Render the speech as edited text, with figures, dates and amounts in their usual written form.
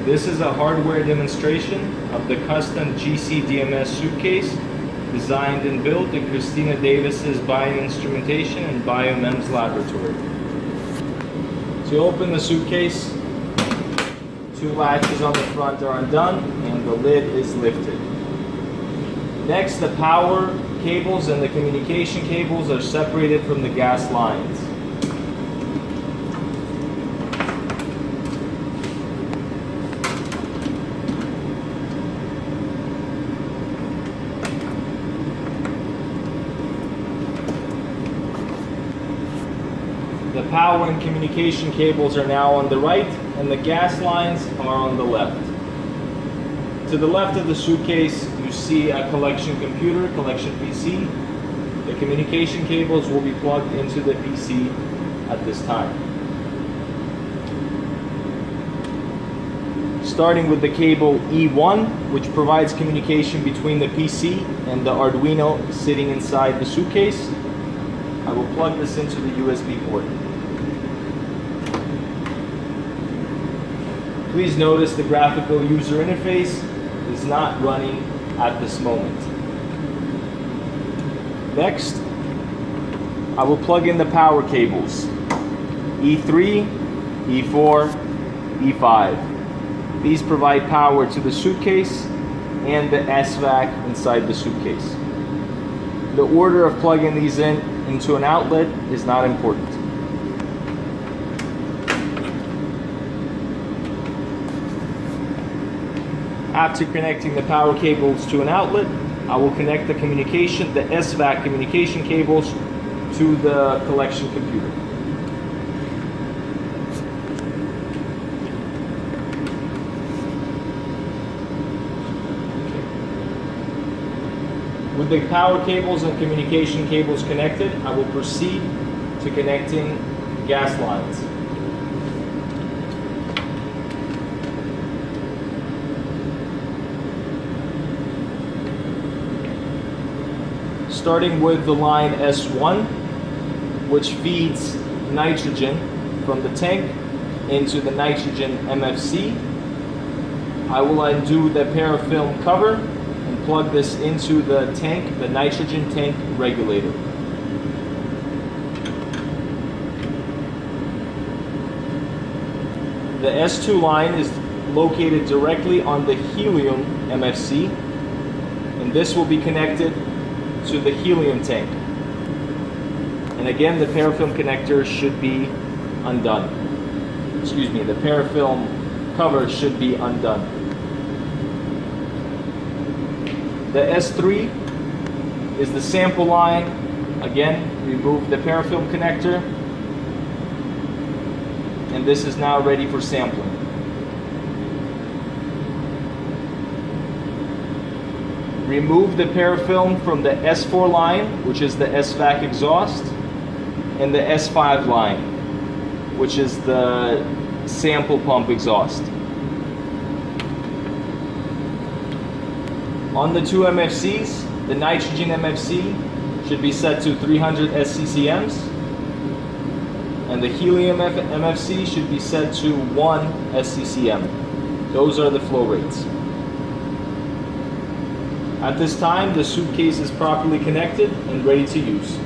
This is a hardware demonstration of the custom GC-DMS suitcase designed and built in Christina Davis's bioinstrumentation and biomems laboratory. To open the suitcase, two latches on the front are undone and the lid is lifted. Next, the power cables and the communication cables are separated from the gas lines. The power and communication cables are now on the right, and the gas lines are on the left. To the left of the suitcase, you see a collection computer, collection PC. The communication cables will be plugged into the PC at this time. Starting with the cable E1, which provides communication between the PC and the Arduino sitting inside the suitcase. I will plug this into the USB port. Please notice the graphical user interface is not running at this moment. Next, I will plug in the power cables E3, E4, E5. These provide power to the suitcase and the SVAC inside the suitcase. The order of plugging these into an outlet is not important. After connecting the power cables to an outlet, I will connect the SVAC communication cables to the collection computer. With the power cables and communication cables connected, I will proceed to connecting gas lines. Starting with the line S1, which feeds nitrogen from the tank into the nitrogen MFC. I will undo the parafilm cover and plug this into the tank, the nitrogen tank regulator. The S2 line is located directly on the helium MFC, and this will be connected to the helium tank. And again, the parafilm connector should be undone. Excuse me, the parafilm cover should be undone. The S3 is the sample line. Again, remove the parafilm connector, and this is now ready for sampling. Remove the parafilm from the S4 line, which is the SVAC exhaust, and the S5 line, which is the sample pump exhaust. On the two MFCs, the nitrogen MFC should be set to 300 SCCMs, and the helium MFC should be set to 1 SCCM. Those are the flow rates. At this time, the suitcase is properly connected and ready to use.